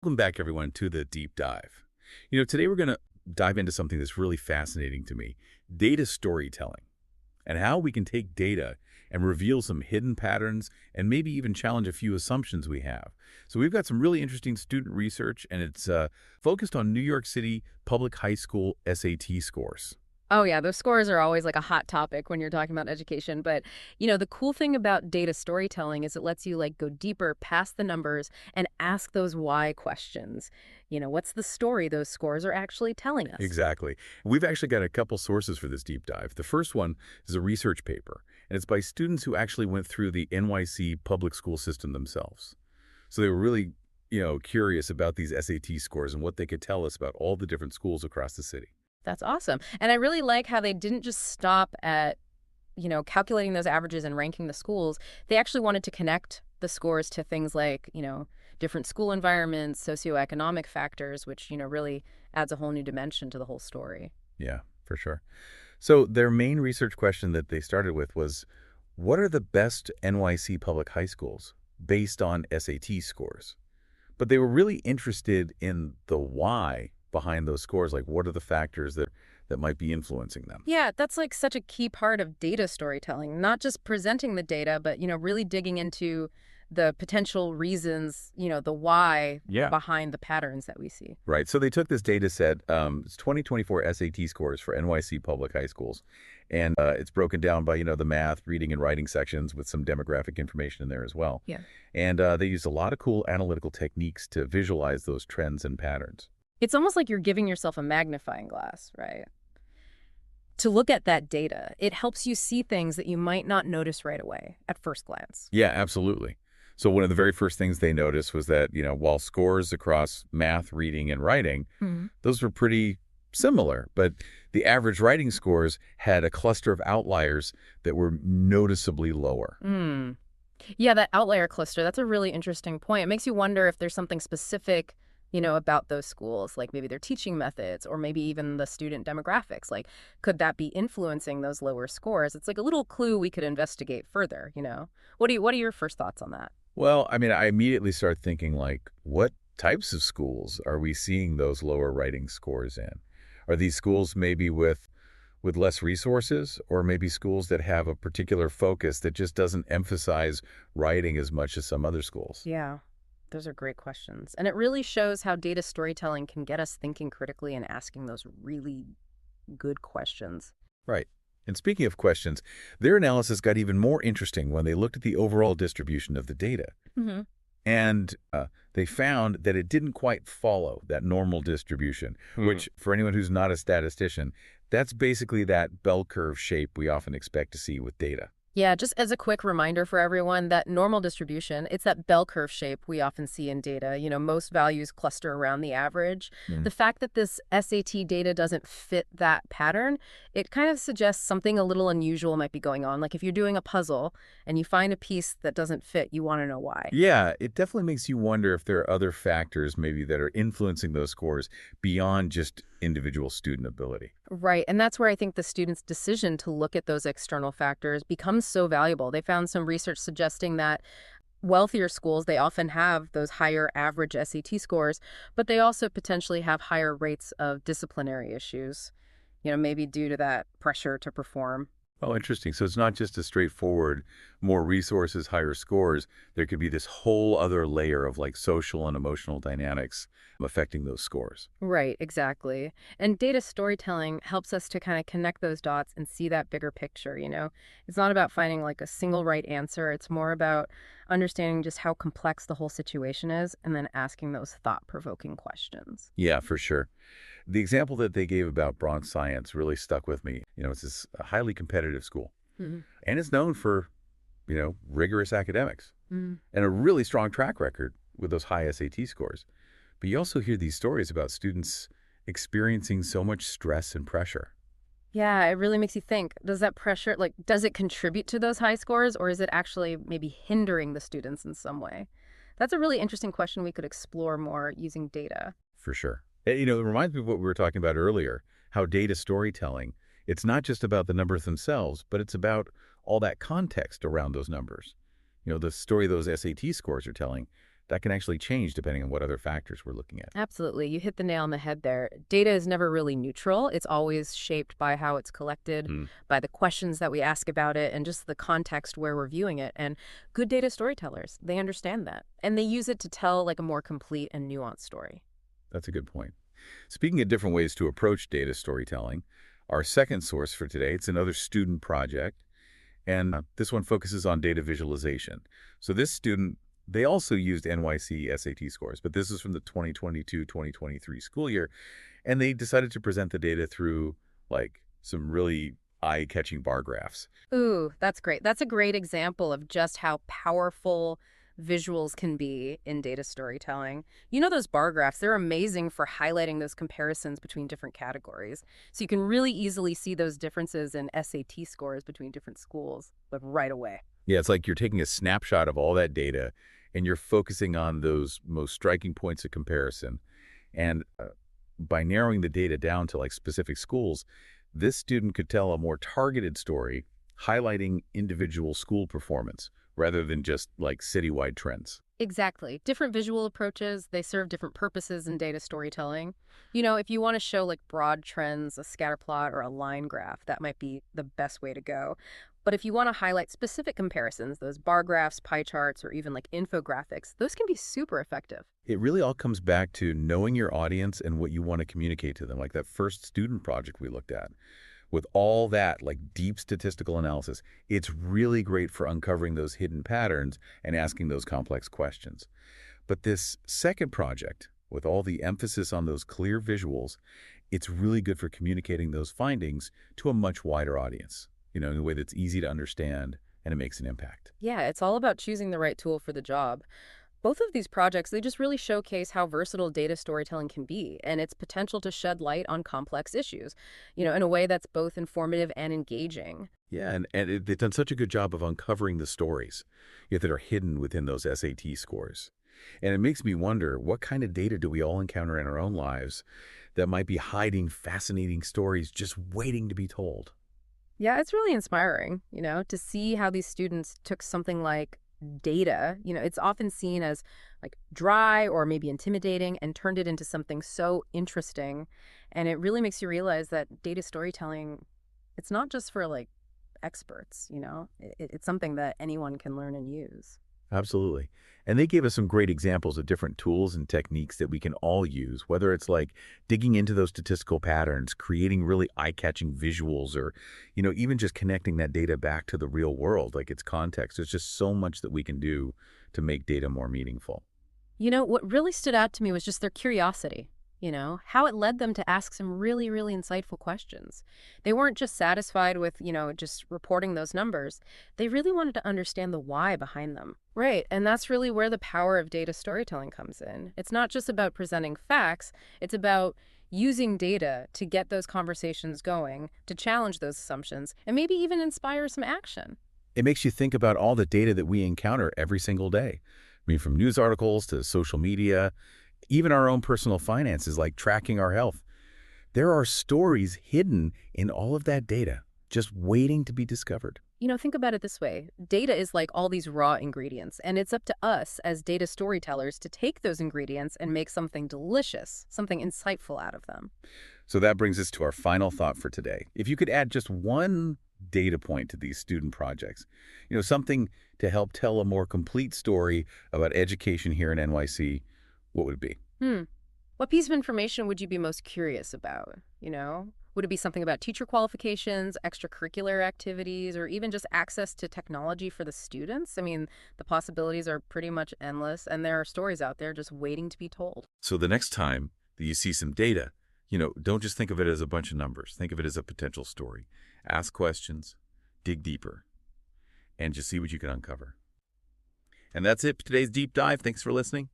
Welcome back, everyone, to the deep dive. Today we're going to dive into something that's really fascinating to me, data storytelling, and how we can take data and reveal some hidden patterns and maybe even challenge a few assumptions we have. So we've got some really interesting student research, and it's focused on New York City public high school SAT scores. Oh yeah, those scores are always like a hot topic when you're talking about education. But, the cool thing about data storytelling is it lets you like go deeper past the numbers and ask those why questions. What's the story those scores are actually telling us? Exactly. We've actually got a couple sources for this deep dive. The first one is a research paper, and it's by students who actually went through the NYC public school system themselves. So they were really, curious about these SAT scores and what they could tell us about all the different schools across the city. That's awesome. And I really like how they didn't just stop at, calculating those averages and ranking the schools. They actually wanted to connect the scores to things like, different school environments, socioeconomic factors, which, really adds a whole new dimension to the whole story. Yeah, for sure. So their main research question that they started with was, what are the best NYC public high schools based on SAT scores? But they were really interested in the why behind those scores, like what are the factors that might be influencing them? Yeah, that's like such a key part of data storytelling, not just presenting the data, but, really digging into the potential reasons, the why Yeah. behind the patterns that we see. Right. So they took this data set, it's 2024 SAT scores for NYC public high schools, and it's broken down by, the math, reading, and writing sections with some demographic information in there as well. Yeah. And they used a lot of cool analytical techniques to visualize those trends and patterns. It's almost like you're giving yourself a magnifying glass, right? To look at that data, it helps you see things that you might not notice right away at first glance. Yeah, absolutely. So one of the very first things they noticed was that, while scores across math, reading, and writing, Mhm. those were pretty similar, but the average writing scores had a cluster of outliers that were noticeably lower. Mm. Yeah, that outlier cluster, that's a really interesting point. It makes you wonder if there's something specific, about those schools, like maybe their teaching methods or maybe even the student demographics. Like, could that be influencing those lower scores? It's like a little clue we could investigate further. What are your first thoughts on that? Well, I mean, I immediately start thinking, like, what types of schools are we seeing those lower writing scores in? Are these schools maybe with less resources, or maybe schools that have a particular focus that just doesn't emphasize writing as much as some other schools? Yeah, those are great questions. And it really shows how data storytelling can get us thinking critically and asking those really good questions. Right. And speaking of questions, their analysis got even more interesting when they looked at the overall distribution of the data. Hmm. And they found that it didn't quite follow that normal distribution, Hmm. which, for anyone who's not a statistician, that's basically that bell curve shape we often expect to see with data. Yeah, just as a quick reminder for everyone, that normal distribution, it's that bell curve shape we often see in data. Most values cluster around the average. Mm. The fact that this SAT data doesn't fit that pattern, it kind of suggests something a little unusual might be going on. Like if you're doing a puzzle and you find a piece that doesn't fit, you want to know why. Yeah, it definitely makes you wonder if there are other factors maybe that are influencing those scores beyond just individual student ability. Right. And that's where I think the student's decision to look at those external factors becomes so valuable. They found some research suggesting that wealthier schools, they often have those higher average SAT scores, but they also potentially have higher rates of disciplinary issues, maybe due to that pressure to perform. Oh, interesting. So it's not just a straightforward, more resources, higher scores. There could be this whole other layer of like social and emotional dynamics affecting those scores. Right, exactly. And data storytelling helps us to kind of connect those dots and see that bigger picture. It's not about finding like a single right answer. It's more about understanding just how complex the whole situation is and then asking those thought-provoking questions. Yeah, for sure. The example that they gave about Bronx Science really stuck with me. It's this highly competitive school, Mhm. and it's known for, rigorous academics Mm. and a really strong track record with those high SAT scores. But you also hear these stories about students experiencing so much stress and pressure. Yeah, it really makes you think, does that pressure, like, does it contribute to those high scores or is it actually maybe hindering the students in some way? That's a really interesting question we could explore more using data. For sure. It reminds me of what we were talking about earlier, how data storytelling, it's not just about the numbers themselves, but it's about all that context around those numbers. The story those SAT scores are telling, that can actually change depending on what other factors we're looking at. Absolutely. You hit the nail on the head there. Data is never really neutral. It's always shaped by how it's collected, Hmm. by the questions that we ask about it, and just the context where we're viewing it. And good data storytellers, they understand that. And they use it to tell like a more complete and nuanced story. That's a good point. Speaking of different ways to approach data storytelling, our second source for today, it's another student project, and this one focuses on data visualization. So this student, they also used NYC SAT scores, but this is from the 2022-2023 school year, and they decided to present the data through like some really eye-catching bar graphs. Ooh, that's great. That's a great example of just how powerful visuals can be in data storytelling. You know those bar graphs, they're amazing for highlighting those comparisons between different categories. So you can really easily see those differences in SAT scores between different schools, like right away. Yeah, it's like you're taking a snapshot of all that data and you're focusing on those most striking points of comparison. And by narrowing the data down to like specific schools, this student could tell a more targeted story, highlighting individual school performance rather than just like citywide trends. Exactly. Different visual approaches, they serve different purposes in data storytelling. You know, if you want to show like broad trends, a scatter plot, or a line graph, that might be the best way to go. But if you want to highlight specific comparisons, those bar graphs, pie charts, or even like infographics, those can be super effective. It really all comes back to knowing your audience and what you want to communicate to them, like that first student project we looked at. With all that, like deep statistical analysis, it's really great for uncovering those hidden patterns and asking those complex questions. But this second project, with all the emphasis on those clear visuals, it's really good for communicating those findings to a much wider audience, in a way that's easy to understand and it makes an impact. Yeah, it's all about choosing the right tool for the job. Both of these projects, they just really showcase how versatile data storytelling can be and its potential to shed light on complex issues, in a way that's both informative and engaging. Yeah, and they've done such a good job of uncovering the stories that are hidden within those SAT scores. And it makes me wonder, what kind of data do we all encounter in our own lives that might be hiding fascinating stories just waiting to be told? Yeah, it's really inspiring, to see how these students took something like data, it's often seen as like dry or maybe intimidating and turned it into something so interesting. And it really makes you realize that data storytelling, it's not just for like experts, it's something that anyone can learn and use. Absolutely. And they gave us some great examples of different tools and techniques that we can all use, whether it's like digging into those statistical patterns, creating really eye-catching visuals, or, even just connecting that data back to the real world, like its context. There's just so much that we can do to make data more meaningful. What really stood out to me was just their curiosity, how it led them to ask some really, really insightful questions. They weren't just satisfied with, just reporting those numbers. They really wanted to understand the why behind them. Right. And that's really where the power of data storytelling comes in. It's not just about presenting facts, it's about using data to get those conversations going, to challenge those assumptions, and maybe even inspire some action. It makes you think about all the data that we encounter every single day. I mean, from news articles to social media, even our own personal finances, like tracking our health. There are stories hidden in all of that data, just waiting to be discovered. Think about it this way. Data is like all these raw ingredients, and it's up to us as data storytellers to take those ingredients and make something delicious, something insightful out of them. So that brings us to our final thought for today. If you could add just one data point to these student projects, something to help tell a more complete story about education here in NYC, what would it be? Hmm. What piece of information would you be most curious about? Would it be something about teacher qualifications, extracurricular activities, or even just access to technology for the students? I mean, the possibilities are pretty much endless, and there are stories out there just waiting to be told. So the next time that you see some data, don't just think of it as a bunch of numbers. Think of it as a potential story. Ask questions, dig deeper, and just see what you can uncover. And that's it for today's deep dive. Thanks for listening.